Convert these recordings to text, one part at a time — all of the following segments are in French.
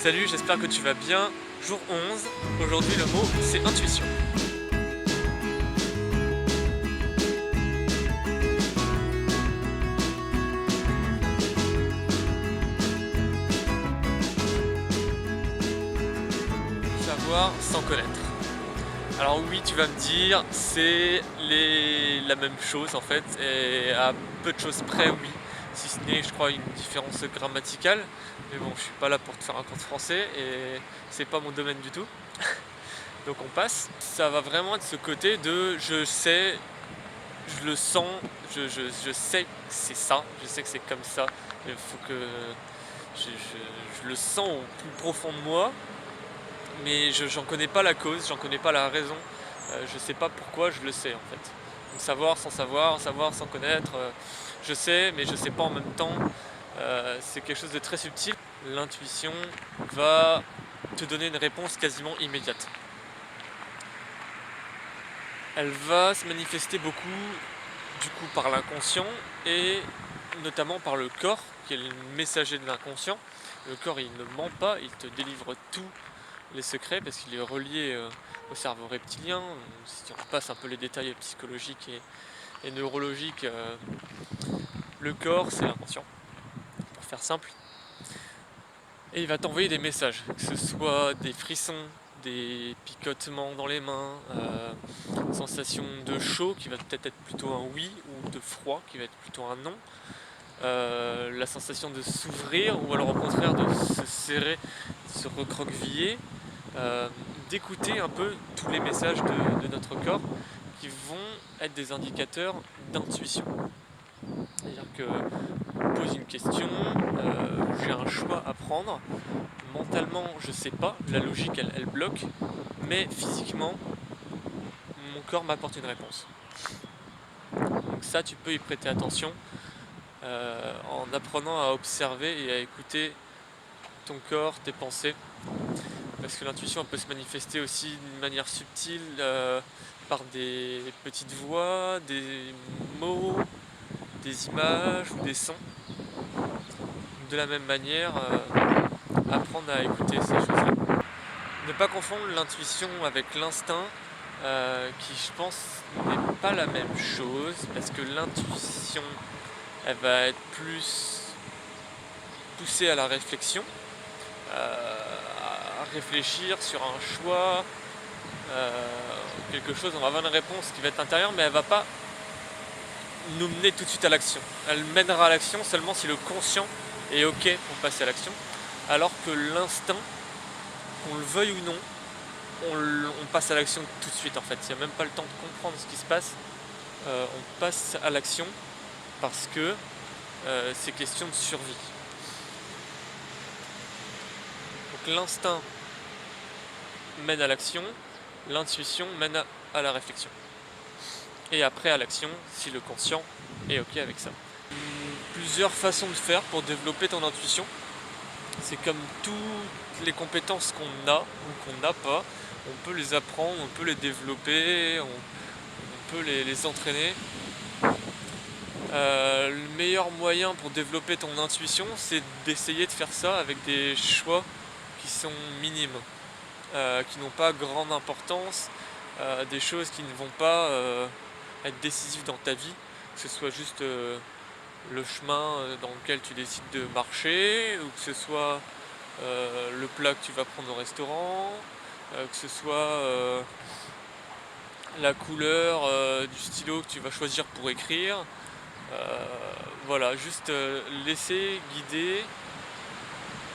Salut, j'espère que tu vas bien. Jour 11, aujourd'hui le mot c'est intuition. Savoir sans connaître. Alors oui, tu vas me dire, c'est la même chose en fait, et à peu de choses près oui, si ce n'est je crois une différence grammaticale, mais bon je suis pas là pour te faire un cours de français et c'est pas mon domaine du tout, donc on passe. Ça va vraiment être ce côté de je sais, je le sens, je sais que c'est ça, je sais que c'est comme ça, il faut que je le sens au plus profond de moi, mais j'en connais pas la cause, j'en connais pas la raison, je sais pas pourquoi je le sais en fait. Donc savoir sans connaître, je sais mais je sais pas en même temps, c'est quelque chose de très subtil. L'intuition va te donner une réponse quasiment immédiate. Elle va se manifester beaucoup du coup par l'inconscient et notamment par le corps qui est le messager de l'inconscient. Le corps il ne ment pas, il te délivre tous les secrets parce qu'il est relié au cerveau reptilien. Si on repasse un peu les détails psychologiques et neurologiques, le corps c'est l'inconscient, pour faire simple. Et il va t'envoyer des messages, que ce soit des frissons, des picotements dans les mains, sensation de chaud qui va peut-être être plutôt un oui, ou de froid qui va être plutôt un non, la sensation de s'ouvrir ou alors au contraire de se serrer, de se recroqueviller, d'écouter un peu tous les messages de notre corps qui vont être des indicateurs d'intuition. C'est-à-dire que on pose une question, j'ai un choix à prendre, mentalement je sais pas, la logique elle bloque, mais physiquement mon corps m'apporte une réponse. Donc ça tu peux y prêter attention en apprenant à observer et à écouter ton corps, tes pensées, parce que l'intuition peut se manifester aussi d'une manière subtile par des petites voix, des mots, des images ou des sons. De la même manière, apprendre à écouter ces choses-là. Ne pas confondre l'intuition avec l'instinct, qui je pense n'est pas la même chose, parce que l'intuition, elle va être plus poussée à la réflexion, à réfléchir sur un choix, quelque chose, on va avoir une réponse qui va être intérieure, mais elle va pas nous mener tout de suite à l'action. Elle mènera à l'action seulement si le conscient est ok pour passer à l'action, alors que l'instinct, qu'on le veuille ou non, on passe à l'action tout de suite en fait. Il n'y a même pas le temps de comprendre ce qui se passe, on passe à l'action parce que c'est question de survie. Donc l'instinct mène à l'action, l'intuition mène à la réflexion. Et après à l'action si le conscient est ok avec ça. Plusieurs façons de faire pour développer ton intuition. C'est comme toutes les compétences qu'on a ou qu'on n'a pas, on peut les apprendre, on peut les développer, on peut les entraîner. Le meilleur moyen pour développer ton intuition, c'est d'essayer de faire ça avec des choix qui sont minimes, qui n'ont pas grande importance, des choses qui ne vont pas être décisives dans ta vie, que ce soit juste le chemin dans lequel tu décides de marcher, ou que ce soit le plat que tu vas prendre au restaurant, que ce soit la couleur du stylo que tu vas choisir pour écrire. Voilà, juste laisser guider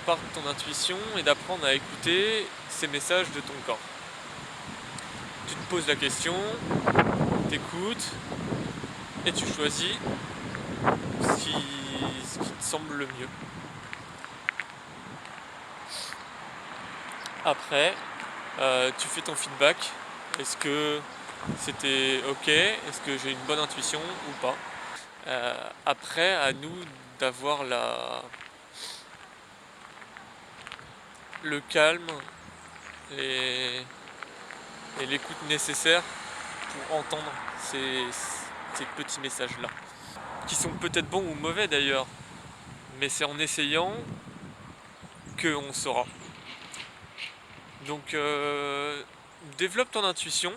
par ton intuition et d'apprendre à écouter ces messages de ton corps. Tu te poses la question, t'écoutes et tu choisis ce qui te semble le mieux. Après, tu fais ton feedback. Est-ce que c'était ok? Est-ce que j'ai une bonne intuition ou pas? Après, à nous d'avoir le calme et l'écoute nécessaire pour entendre ces petits messages-là, qui sont peut-être bons ou mauvais d'ailleurs, mais c'est en essayant qu'on saura. Donc développe ton intuition,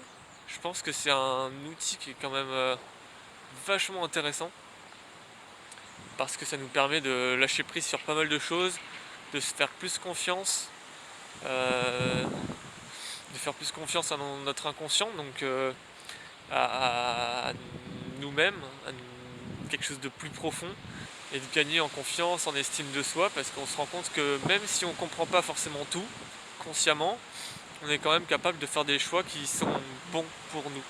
je pense que c'est un outil qui est quand même vachement intéressant parce que ça nous permet de lâcher prise sur pas mal de choses, de se faire plus confiance, de faire plus confiance à notre inconscient, donc à nous-mêmes, quelque chose de plus profond, et de gagner en confiance, en estime de soi, parce qu'on se rend compte que même si on ne comprend pas forcément tout, consciemment, on est quand même capable de faire des choix qui sont bons pour nous.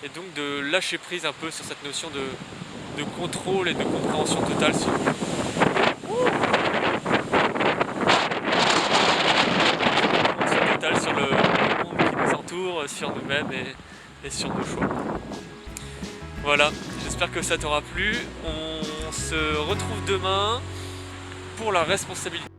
Et donc de lâcher prise un peu sur cette notion de contrôle et de compréhension totale sur le monde qui nous entoure, sur nous-mêmes et sur nos choix. Voilà, j'espère que ça t'aura plu. On se retrouve demain pour la responsabilité.